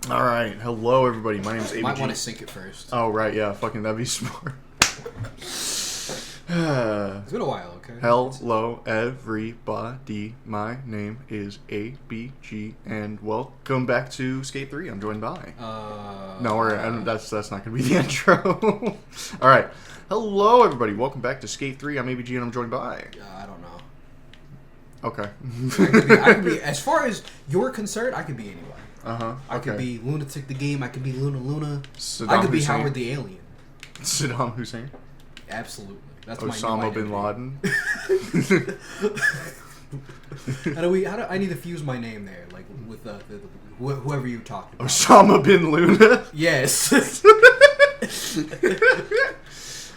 All right, hello everybody. My name's ABG. Might want to sync it first. Oh right, yeah, fucking that'd be smart. It's been a while, okay? Hello everybody. My name is ABG, and welcome back to Skate 3. I'm joined by. That's not gonna be the intro. All right, hello everybody. Welcome back to Skate 3. I'm ABG, and I'm joined by. I don't know. Okay. I could be, as far as you're concerned, I could be anyone. I could be Lunatic the Game. I could be Luna. Saddam I could be Hussein. Howard the Alien. Saddam Hussein. Absolutely. That's Osama bin Laden. I need to fuse my name there, like with whoever you talked about. Osama bin Luna. Yes.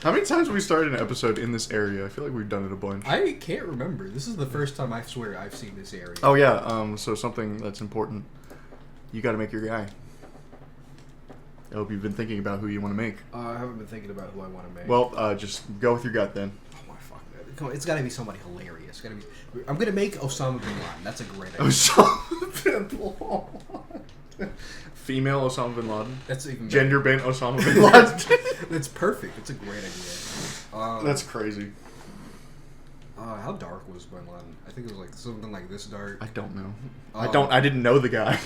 How many times have we started an episode in this area? I feel like we've done it a bunch. I can't remember. This is the first time I swear I've seen this area. Oh yeah. So something that's important. You got to make your guy. I hope you've been thinking about who you want to make. I haven't been thinking about who I want to make. Well, just go with your gut then. Oh my fuck! Come on, it's got to be somebody hilarious. I'm gonna make Osama bin Laden. That's a great idea. Osama bin Laden. Female Osama bin Laden. That's even better. Gender bent Osama bin Laden. That's perfect. It's a great idea. That's crazy. How dark was Bin Laden? I think it was like something like this dark. I don't know. I didn't know the guy.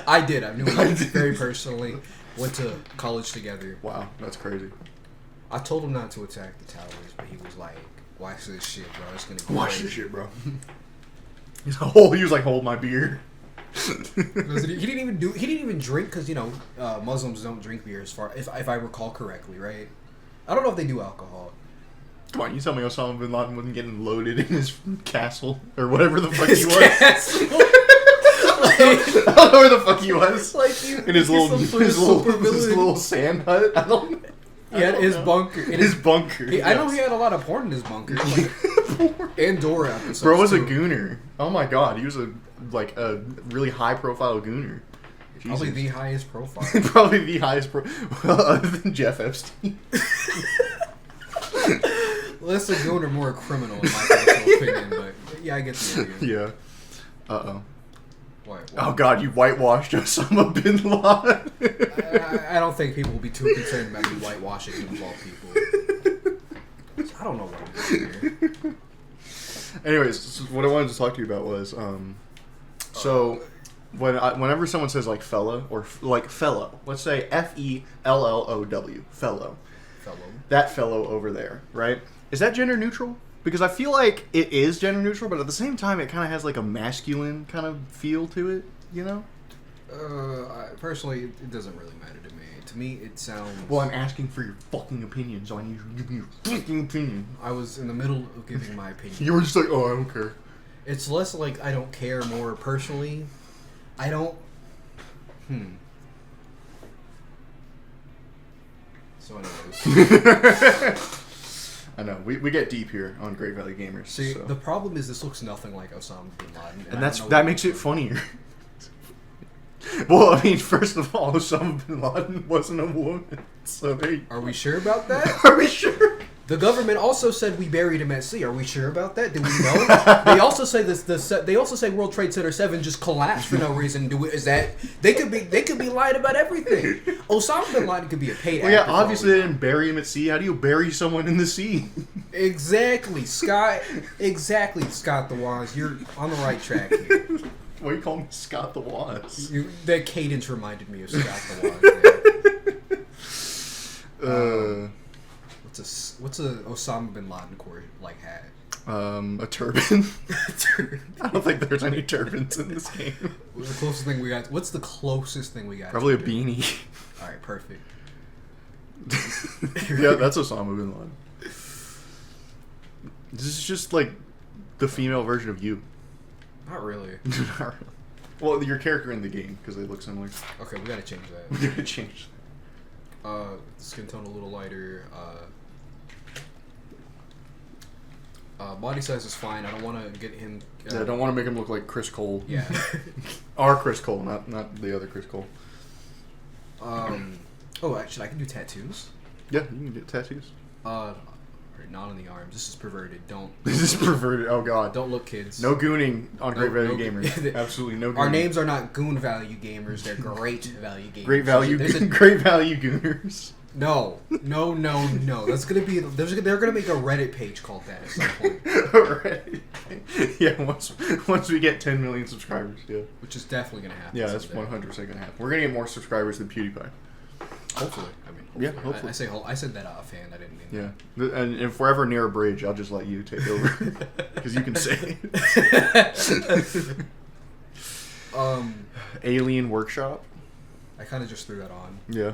I did. I knew him very personally. Went to college together. Wow, that's crazy. I told him not to attack the towers, but he was like, "Watch this shit, bro. It's gonna be Watch great." this shit, bro. He was like, hold my beer. He didn't even drink because Muslims don't drink beer if I recall correctly, right? I don't know if they do alcohol. Come on, you tell me Osama bin Laden wasn't getting loaded in his castle or whatever the fuck His he was. castle. I don't know where the fuck he was. Like in his little sand hut. I don't know. He had his bunker. His bunker. I know he had a lot of porn in his bunker. And Dora episodes. Bro was a too. gooner. Oh my god, he was a really high profile gooner. Probably the highest profile. Probably the highest well, other than Jeff Epstein. Less a gooner, more a criminal in my personal opinion, but yeah, I get the idea. Yeah. Uh-oh. What? Oh god, you whitewashed Osama bin Laden. I don't think people will be too concerned about me whitewashing involved people. I don't know what I'm doing here. Anyways, so what I wanted to talk to you about was, whenever someone says like fella or like fellow, let's say FELLOW, fellow, that fellow over there, right? Is that gender neutral? Because I feel like it is gender neutral, but at the same time, it kind of has like a masculine kind of feel to it, you know? Personally, it doesn't really matter to me. To me, it sounds... Well, I'm asking for your fucking opinion, so I need you to give me your fucking opinion. I was in the middle of giving my opinion. You were just like, oh, I don't care. It's less like I don't care, more personally. I don't... So anyways... I know, we get deep here on Great Valley Gamers. See, so. the problem is this looks nothing like Osama bin Laden. And that makes it funnier. Well, I mean, first of all, Osama bin Laden wasn't a woman, so Are we sure about that? Are we sure? The government also said we buried him at sea. Are we sure about that? Do we know? They also say they also say World Trade Center 7 just collapsed for no reason. They could be lying about everything? Osama bin Laden could be a paid actor. Well, yeah, obviously they didn't bury him at sea. How do you bury someone in the sea? Exactly, Scott. Exactly, Scott the Waz. You're on the right track here. Why do you call me Scott the Waz? That cadence reminded me of Scott the Waz. What's a Osama bin Laden like hat? A turban. I don't think there's any turbans in this game. What's the closest thing we got? What's the closest thing we got? Probably a beanie. All right, perfect. Yeah, that's Osama bin Laden. This is just like the female version of you. Not really. Not really. Well, your character in the game, because they look similar. Okay, we gotta change that. We gotta change that. Skin tone a little lighter. Body size is fine. I don't want to get him... I don't want to make him look like Chris Cole. Yeah. Our Chris Cole, not the other Chris Cole. Oh, actually, I can do tattoos. Yeah, you can get tattoos. Are Right, not on the arms. This is perverted. Don't. This is perverted. Oh god. Don't look, kids. No gooning on Great Value no, Gamers. Absolutely no gooning. Our names are not goon value gamers. They're great value gamers. Great value. Great value gooners. No. That's gonna be. They're gonna make a Reddit page called that at some point. Reddit. Yeah. Once we get 10 million subscribers. Yeah. Which is definitely gonna happen. Yeah, that's 100% gonna happen. We're gonna get more subscribers than PewDiePie. Hopefully. I mean. Hopefully. Yeah. Hopefully. I said that offhand. I didn't mean that. Yeah. And if we're ever near a bridge, I'll just let you take over because you can say. Alien Workshop. I kind of just threw that on. Yeah.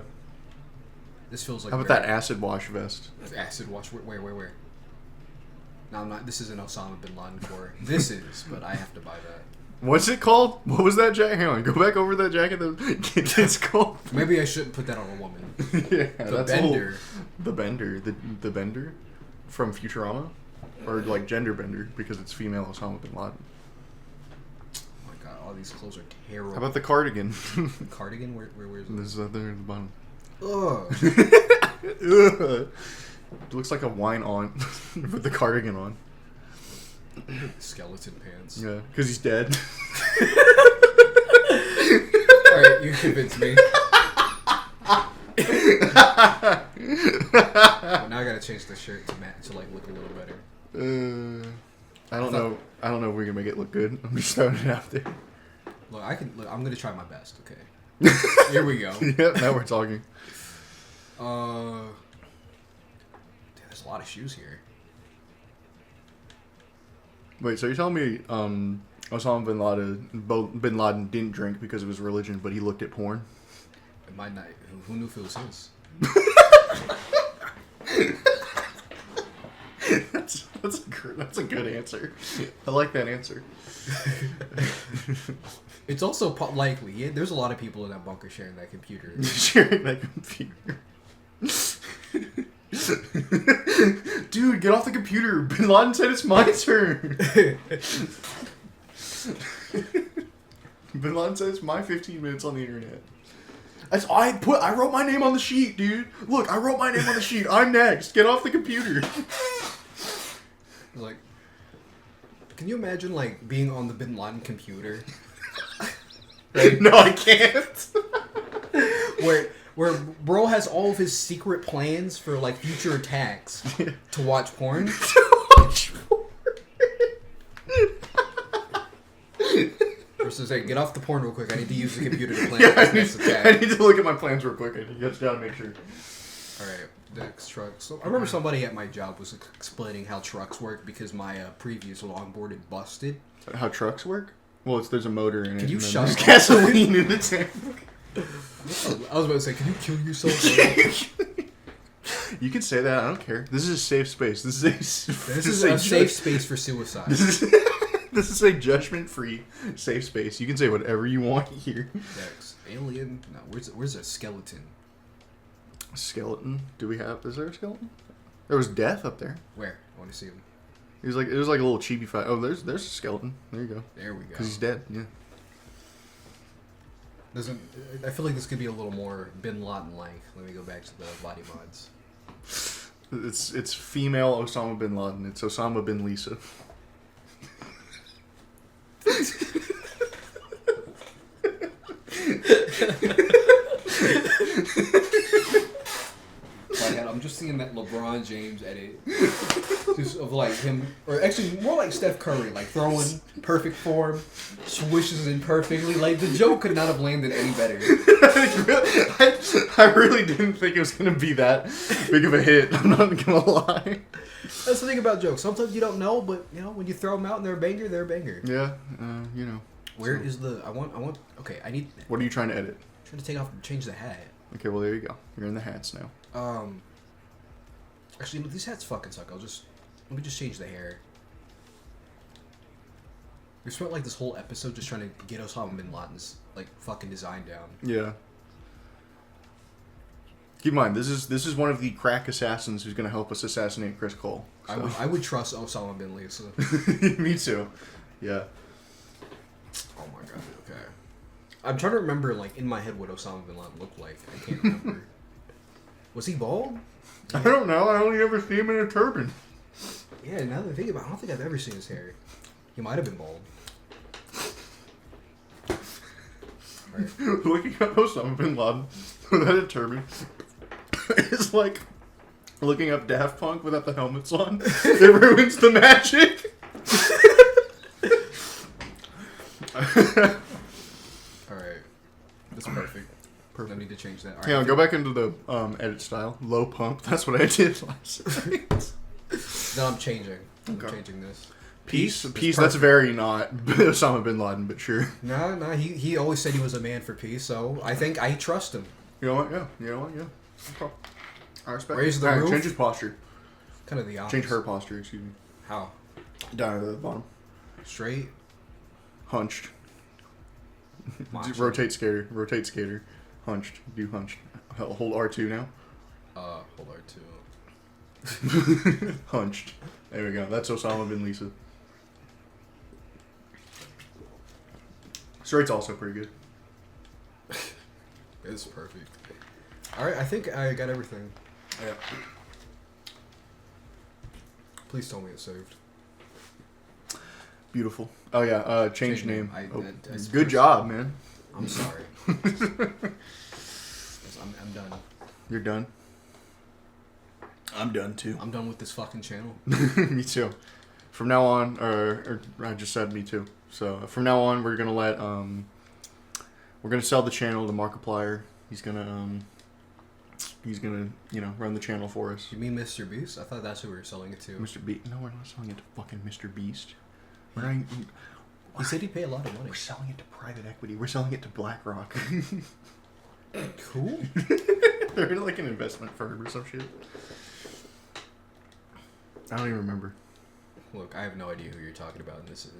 This feels like. How about that acid wash vest? Acid wash? Where? No, I'm not. This isn't Osama bin Laden for. This is, but I have to buy that. What's it called? What was that jacket? Hang on, go back over that jacket. It's called. Maybe I shouldn't put that on a woman. Yeah, the Bender. The Bender. The Bender from Futurama, or like gender bender because it's female Osama bin Laden. Oh my god, all these clothes are terrible. How about the cardigan? Cardigan? Where is it? This is there at the bottom. Ugh. Ugh. It looks like a wine on with the cardigan on. Skeleton pants. Yeah, because he's dead. Alright, you convinced me. Well, now I gotta change the shirt to match to like look a little better. I don't know if we can make it look good. I'm just throwing it out there. Look, I'm gonna try my best. Okay. Here we go. Yep. Now we're talking. Dude, there's a lot of shoes here. Wait, so you're telling me Osama bin Laden didn't drink because of his religion, but he looked at porn? It might not. Who knew if it was his? That's a good answer. I like that answer. It's also likely. Yeah, there's a lot of people in that bunker sharing that computer. Sharing that computer. Dude, get off the computer. Bin Laden said it's my turn. Bin Laden said it's my 15 minutes on the internet. I wrote my name on the sheet, dude. Look, I wrote my name on the sheet. I'm next. Get off the computer. Like, can you imagine like being on the Bin Laden computer? Right? No, I can't. Where bro has all of his secret plans for like future attacks to watch porn. Versus like, get off the porn real quick. I need to use the computer to plan this next attack. I need to look at my plans real quick. I just gotta make sure. Alright, next trucks. So I remember somebody at my job was explaining how trucks work because my previous longboard had busted. How trucks work? Well, there's a motor in it. Can you shut there's up? gasoline in the tank. I was about to say, can you kill yourself? You can say that. I don't care. This is a safe space. This is a safe space for suicide. This is a judgment-free safe space. You can say whatever you want here. Dex. Alien? No, where's a skeleton? Skeleton? Is there a skeleton? There was Death up there. Where? I want to see him. It was like a little chibi fight. Oh, there's a skeleton. There you go. There we go. Because he's dead. Yeah. I feel like this could be a little more Bin Laden-like. Let me go back to the body mods. It's female Osama bin Laden. It's Osama bin Lisa. I'm just seeing that LeBron James edit just of like him, or actually more like Steph Curry, like throwing perfect form, swishes in perfectly. Like the joke could not have landed any better. I really didn't think it was gonna be that big of a hit. I'm not gonna lie. That's the thing about jokes. Sometimes you don't know, but you know when you throw them out and they're a banger, they're a banger. Yeah, you know. Where is the? I want. Okay, I need. What are you trying to edit? I'm trying to change the hat. Okay, well there you go. You're in the hats now. Actually, these hats fucking suck. Let me just change the hair. We spent like this whole episode just trying to get Osama bin Laden's like fucking design down. Yeah. Keep in mind, this is one of the crack assassins who's going to help us assassinate Chris Cole. So. I would trust Osama bin Lisa. Me too. Yeah. Oh my god. Okay. I'm trying to remember like in my head what Osama bin Laden looked like. I can't remember. Was he bald? I don't know. I only ever see him in a turban. Yeah, now that I think about it, I don't think I've ever seen his hair. He might have been bald. Right. Looking up Osama bin Laden without a turban is like looking up Daft Punk without the helmets on. It ruins the magic. Alright. That's perfect. I need to change that. Hang on, go back into the edit style. Low pump. That's what I did last night. No, I'm changing. I'm Okay. changing this. Peace. That's Peace. That's perfect. very not Osama bin Laden, but sure. No, he always said he was a man for peace, so I think I trust him. You know what? Yeah. You know what? Yeah. Okay. I respect. Raise the All right, roof. change his posture. Kind of the opposite. Change her posture. Excuse me. How? Down to the bottom. Straight? Hunched. Macho. Rotate skater. Rotate skater. Hunched. Do hunched. Hold R2 now. Hold R2. Hunched. There we go. That's Osama bin Lisa. Straight's also pretty good. It's perfect. Alright, I think I got everything. Yeah. Please tell me it's saved. Beautiful. Oh yeah. Change Change name. name. Oh, That's good first. job, man. I'm sorry. I'm done. You're done. I'm done too. I'm done with this fucking channel. Me too. From now on, or I just said me too. So from now on, we're gonna sell the channel to Markiplier. He's gonna run the channel for us. You mean Mr. Beast? I thought that's who we were selling it to. Mr. Beast? No, we're not selling it to fucking Mr. Beast. We're not. He said he'd pay a lot of money. We're selling it to private equity. We're selling it to BlackRock. Cool. They're like an investment firm or some shit. I don't even remember. Look, I have no idea who you're talking about in this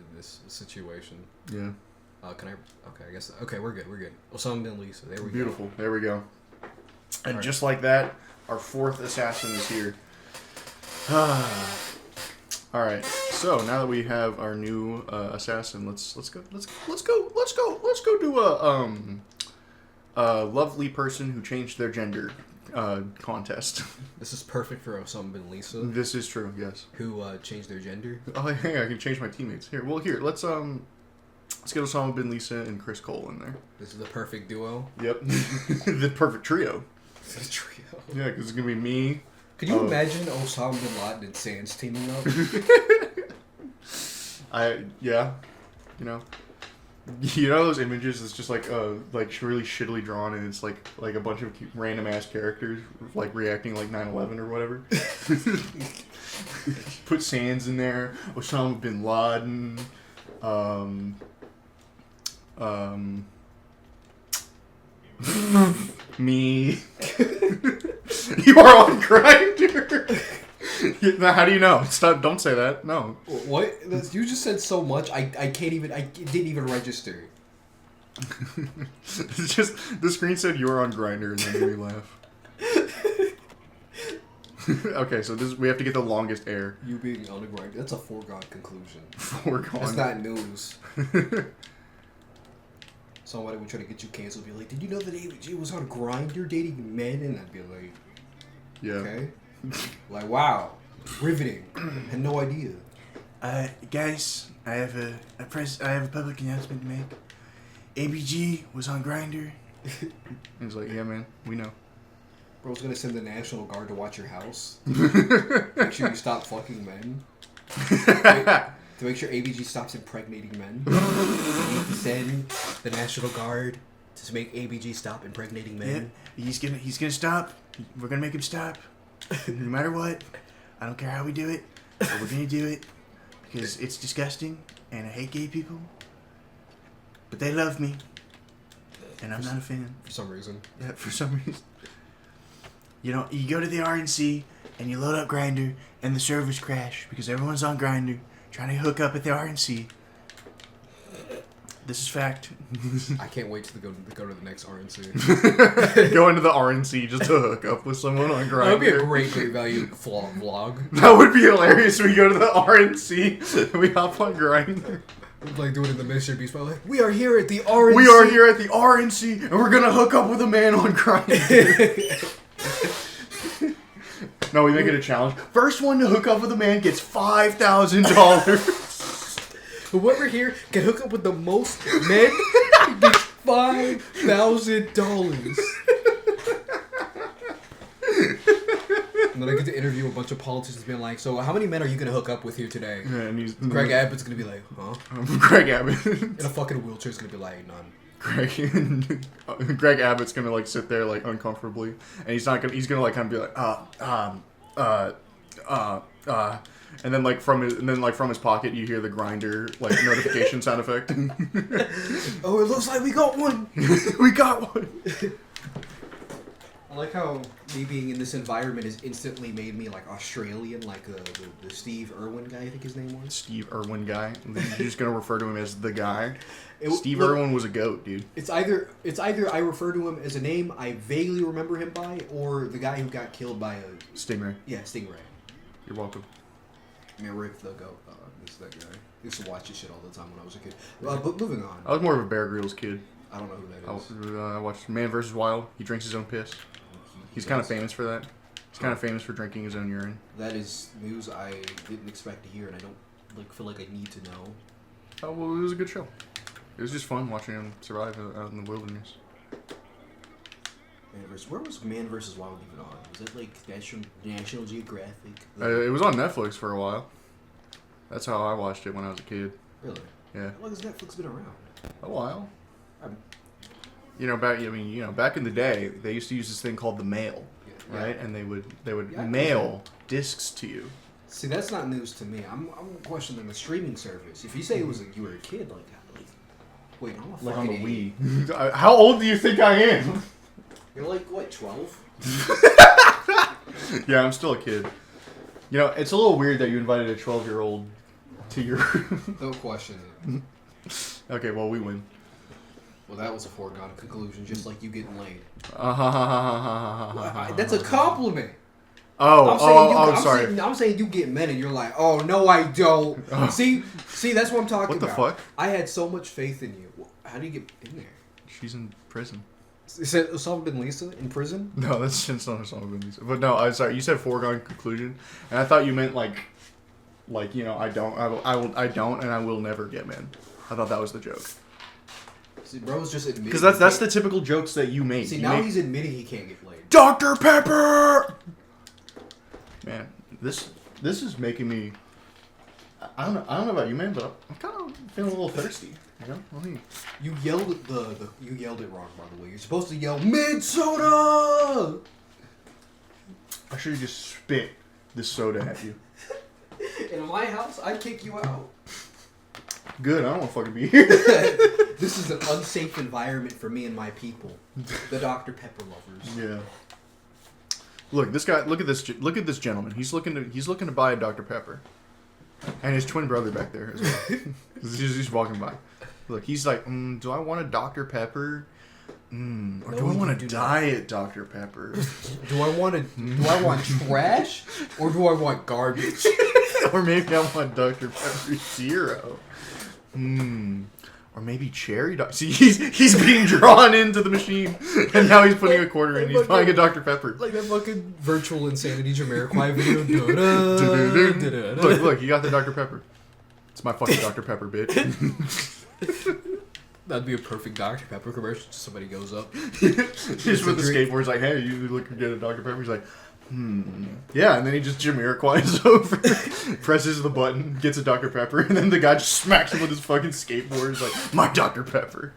situation. Yeah. Can I? Okay, I guess. Okay, we're good. We're good. Osama bin Lisa. There we go. Beautiful. There we go. And Alright. just like that, our fourth assassin is here. All right. So now that we have our new assassin, let's go do a lovely person who changed their gender contest. This is perfect for Osama bin Lisa, This is true. Yes. who changed their gender. Oh, hey, I can change my teammates here. Well, here let's get Osama bin Lisa and Chris Cole in there. This is the perfect duo. Yep. The perfect trio. This is a trio. Yeah, because it's gonna be me. Could you imagine Osama bin Laden and Sans teaming up? You know those images? It's just like really shittily drawn, and it's like a bunch of random ass characters like reacting like 9/11 or whatever. Put Sands in there. Osama bin Laden. Me. You are on Grindr. How do you know? Stop! Don't say that. No. What? You just said so much. I can't even. I didn't even register. It's just the screen said you were on Grindr, and then we laugh. Okay, so we have to get the longest air. You being on a grind. That's a foregone conclusion. Foregone. That's not news. Somebody would try to get you canceled. Be like, did you know that ABG was on Grindr dating men? And I'd be like, Yeah. okay. Like, wow, riveting. Had no idea. Guys, I have a public announcement to make. ABG was on Grindr. He's like, yeah, man, we know. Bro's gonna send the National Guard to watch your house. Make sure you stop fucking men. To make sure ABG stops impregnating men. You need to send the National Guard to make ABG stop impregnating men. Yeah, he's gonna stop. We're gonna make him stop. No matter what. I don't care how we do it, but we're gonna do it because it's disgusting and I hate gay people. But they love me, and I'm not a fan. For some reason. Yeah, for some reason. You know, you go to the RNC and you load up Grindr and the servers crash because everyone's on Grindr trying to hook up at the RNC. This is fact. I can't wait to go to the next RNC. Go into the RNC just to hook up with someone on Grindr. That would be a great value vlog. That would be hilarious. We go to the RNC and we hop on Grindr. Like doing it in the Mr. Beast, but like, we are here at the RNC. We are here at the RNC and we're gonna hook up with a man on Grindr. No, we make it a challenge. First one to hook up with a man gets $5,000. Whoever here can hook up with the most men gets $5,000. And then I get to interview a bunch of politicians being like, so how many men are you going to hook up with here today? Yeah, and Greg Abbott's going to be like, huh? Greg Abbott. In a fucking wheelchair is going to be like, none. Greg Abbott's gonna like sit there like uncomfortably, and he's gonna like kind of be like and then from his pocket you hear the grinder like notification sound effect. Oh, it looks like we got one. We got one. I like how me being in this environment has instantly made me like Australian, like the Steve Irwin guy, I think his name was. Steve Irwin guy. You're just gonna refer to him as the guy. Steve Irwin was a goat, dude. It's either I refer to him as a name I vaguely remember him by, or the guy who got killed by a Stingray. Yeah, Stingray. You're welcome. Man, Rick the goat. This is that guy. I used to watch this shit all the time when I was a kid. But moving on. I was more of a Bear Grylls kid. I don't know who that is. I watched Man vs. Wild. He drinks his own piss. He's kind of famous for that. He's kind of famous for drinking his own urine. That is news I didn't expect to hear, and I don't feel like I need to know. Oh well, it was a good show. It was just fun watching him survive out in the wilderness. Where was Man vs. Wild even on? Was it like National Geographic? It was on Netflix for a while. That's how I watched it when I was a kid. Really? Yeah. How long has Netflix been around? A while. Back in the day, they used to use this thing called the mail, right? And they would mail discs to you. See, that's not news to me. I'm questioning the streaming service. If you say you were a kid, wait, I'm a fucking on the idiot. Wii. How old do you think I am? You're like what, 12? Yeah, I'm still a kid. It's a little weird that you invited a 12-year-old to your. Don't question it. Okay, well we win. Well, that was a foregone conclusion, just like you getting laid. That's a compliment. Sorry. I'm saying you get men, and you're like, oh no, I don't. See, that's what I'm talking about. What the fuck? I had so much faith in you. How do you get in there? She's in prison. Is it Osama bin Lisa in prison? No, that's not Osama bin Lisa. But no, I'm sorry. You said foregone conclusion, and I thought you meant I don't, and I will never get men. I thought that was the joke. See, bro's just admitting. Because that's the typical jokes that you make. See, he's admitting he can't get laid. Dr. Pepper. Man, this is making me. I don't know about you, man, but I'm kind of feeling a little thirsty. You yelled it wrong, by the way. You're supposed to yell mid soda. I should have just spit this soda at you. In my house, I'd kick you out. Good, I don't want to fucking be here. This is an unsafe environment for me and my people, the Dr. Pepper lovers. Yeah. Look, this guy. Look at this gentleman. He's looking to buy a Dr. Pepper, and his twin brother back there as well. he's walking by. Look, he's like, do I want a Dr. Pepper? Or do I want a diet Dr. Pepper? Do I want trash, or do I want garbage? Or maybe I want Dr. Pepper Zero. Or maybe cherry Dr. See, he's being drawn into the machine, and now he's putting a quarter in. He's buying a Dr. Pepper. Like that fucking virtual insanity Jamiroquai video. Look, you got the Dr. Pepper. It's my fucking Dr. Pepper, bitch. That'd be a perfect Dr. Pepper commercial. Somebody goes up. Just with the skateboard's like, hey, you look get a Dr. Pepper. He's like, yeah, and then he just Jamiroquai's over, presses the button, gets a Dr. Pepper, and then the guy just smacks him with his fucking skateboard. He's like, my Dr. Pepper.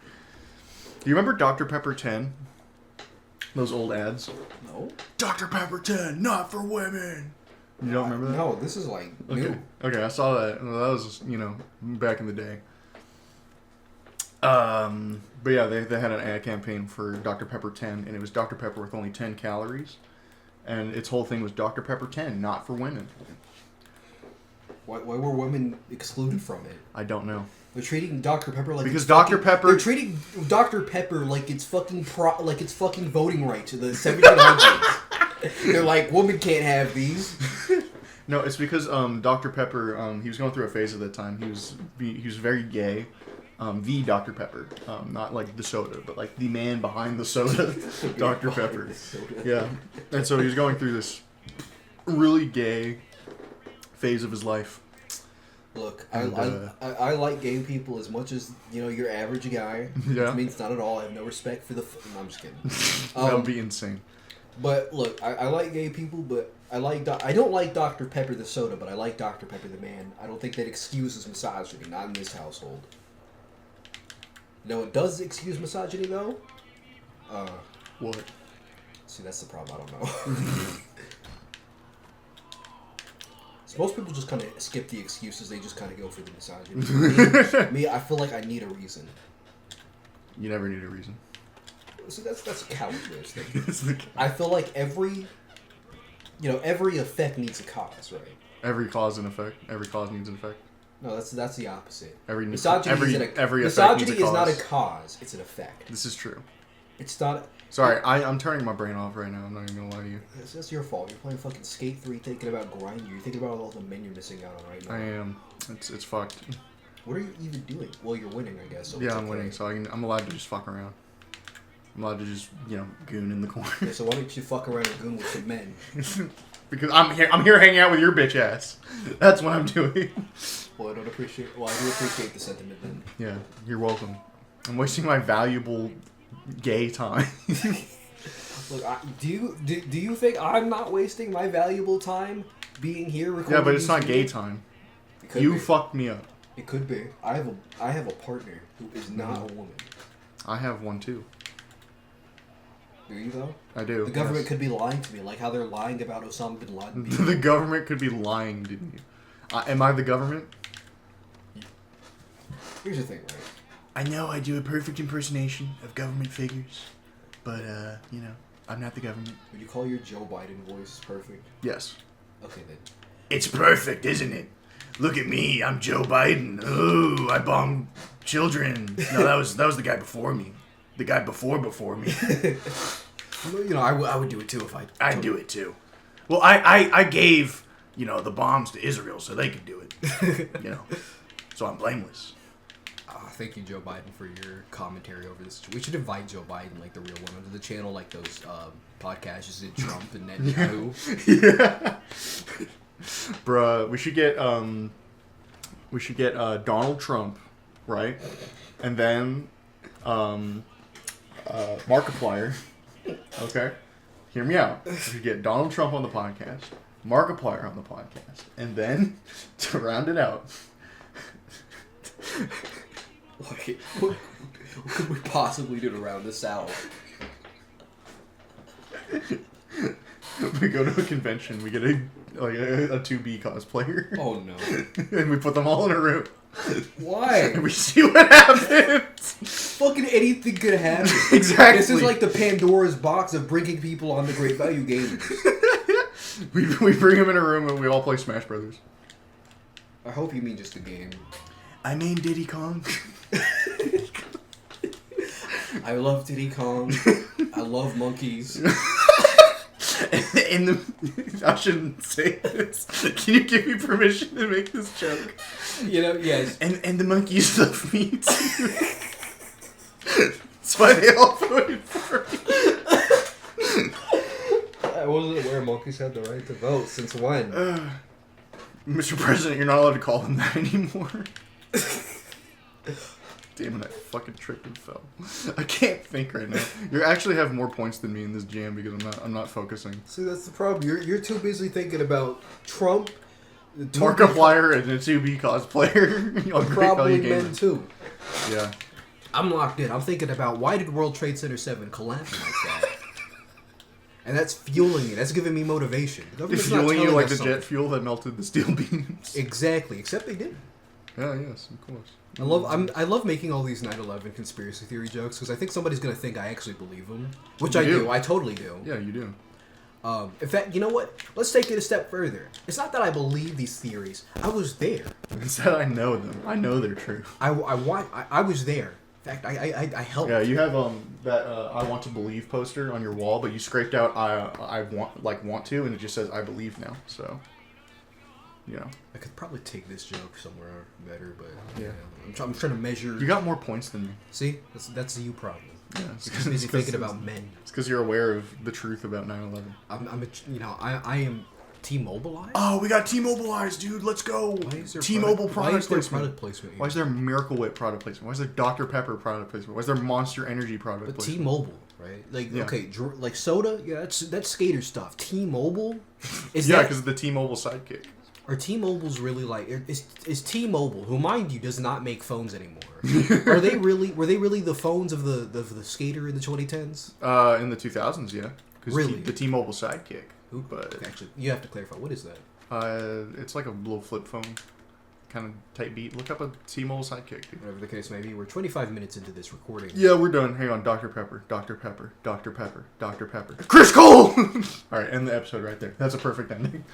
Do you remember Dr. Pepper 10? Those old ads? No. Dr. Pepper 10, not for women. You don't remember that? No, this is like new. Okay, I saw that. Well, that was, back in the day. But yeah, they had an ad campaign for Dr. Pepper 10, and it was Dr. Pepper with only 10 calories. And its whole thing was Dr. Pepper 10, not for women. Why were women excluded from it? I don't know. They're treating Dr. Pepper like because Dr. Pepper. They're treating Dr. Pepper like it's fucking voting right to the 1700s. They're like, women can't have these. No, it's because Dr. Pepper. He was going through a phase at that time. He was very gay. The Dr. Pepper, not like the soda, but like the man behind the soda, Dr. Pepper. Yeah, and so he was going through this really gay phase of his life. Look, And, I like gay people as much as, your average guy. Yeah. Which means not at all. I have no respect for the... No, I'm just kidding. That would be insane. But look, I like gay people, but I don't like Dr. Pepper the soda, but I like Dr. Pepper the man. I don't think that excuses misogyny, not in this household. No, it does excuse misogyny, though. What? See, that's the problem. I don't know. So most people just kind of skip the excuses. They just kind of go for the misogyny. Me, I feel like I need a reason. You never need a reason. See, that's a coward way of thinking. I feel like every effect needs a cause, right? Every cause and effect. Every cause needs an effect. No, that's the opposite. Misogyny is not a cause; it's an effect. This is true. It's not. Sorry, I'm turning my brain off right now. I'm not even gonna lie to you. That's your fault. You're playing fucking Skate 3, thinking about grinding. You're thinking about all the men you're missing out on right now. I am. It's fucked. What are you even doing? Well, you're winning, I guess. So yeah, I'm winning, so I'm allowed to just fuck around. I'm allowed to just, goon in the corner. Yeah, so why don't you fuck around and goon with some men? Because I'm here hanging out with your bitch ass. That's what I'm doing. Well, I do appreciate the sentiment then. Yeah, you're welcome. I'm wasting my valuable gay time. Look, do you think I'm not wasting my valuable time being here recording? Yeah, but it's not gay time. You fucked me up. It could be. I have a partner who is not a woman. I have one too. Do you though? I do. The government could be lying to me, like how they're lying about Osama bin Laden. The government could be lying, didn't you? Am I the government? Here's the thing, right? I know I do a perfect impersonation of government figures, but I'm not the government. Would you call your Joe Biden voice perfect? Yes. Okay then. It's perfect, isn't it? Look at me, I'm Joe Biden. Ooh, I bombed children. No, that was the guy before me. The guy before me. I would do it too if I'd do it too. Well, I gave, the bombs to Israel so they could do it. So I'm blameless. Thank you, Joe Biden, for your commentary over this. We should invite Joe Biden, like the real one, onto the channel, like those podcasts just did Trump and Netanyahu. Yeah. Bruh, we should get Donald Trump, right? And then Markiplier. Okay? Hear me out. We should get Donald Trump on the podcast, Markiplier on the podcast, and then to round it out. Wait, what could we possibly do to round this out? We go to a convention, we get a 2B cosplayer. Oh no. And we put them all in a room. Why? And we see what happens. Fucking anything could happen. Exactly. This is like the Pandora's box of bringing people on the Great Value Gamers. We bring them in a room and we all play Smash Brothers. I hope you mean just a game. I mean Diddy Kong. I love Diddy Kong. I love monkeys. I shouldn't say this. Can you give me permission to make this joke? Yes. And the monkeys love me too. That's why they all voted for me. I wasn't aware monkeys had the right to vote. Since when? Mr. President, you're not allowed to call them that anymore. Damn it, I fucking tripped and fell. I can't think right now. You actually have more points than me in this jam because I'm not focusing. See, that's the problem. You're too busy thinking about Trump, Markiplier, and a 2B cosplayer. Probably men too. Yeah. I'm locked in. I'm thinking about why did World Trade Center 7 collapse like that? And that's fueling me. That's giving me motivation. It's fueling you like the jet fuel that melted the steel beams. Exactly. Except they didn't. Yeah, yes, of course. I love making all these 9/11 conspiracy theory jokes because I think somebody's gonna think I actually believe them, which I do. I totally do. Yeah, you do. In fact, you know what? Let's take it a step further. It's not that I believe these theories. I was there. It's that I know them. I know they're true. I was there. In fact, I helped. Yeah, you have that I want to believe poster on your wall, but you scraped out I want to, and it just says I believe now. So. Yeah. I could probably take this joke somewhere better, but yeah. I'm trying to measure. You got more points than me. See, that's the you problem. Yeah, because busy thinking about men. It's because you're aware of the truth about 9/11. I am T-Mobilize? Oh, we got T-Mobilize, dude. Let's go. Why is there T-Mobile Why is there placement. product placement? Why is there Miracle Whip product placement? Why is there Dr. Pepper product placement? Why is there Monster Energy product But placement? T-Mobile, right? Like, Yeah. okay, like soda, yeah, that's skater stuff. T-Mobile? Is Yeah, that... because of the T-Mobile sidekick. Are T-Mobile's really like... Is T-Mobile, who, mind you, does not make phones anymore, were they really the phones of the skater in the 2010s? In the 2000s, yeah. Really? The T-Mobile sidekick. Who, But actually, you have to clarify. What is that? it's like a little flip phone, kind of tight beat. Look up a T-Mobile sidekick, dude. Whatever the case may be, we're 25 minutes into this recording. Yeah, we're done. Hang on, Dr. Pepper, Dr. Pepper, Dr. Pepper, Dr. Pepper. Chris Cole! Alright, end the episode right there. That's a perfect ending.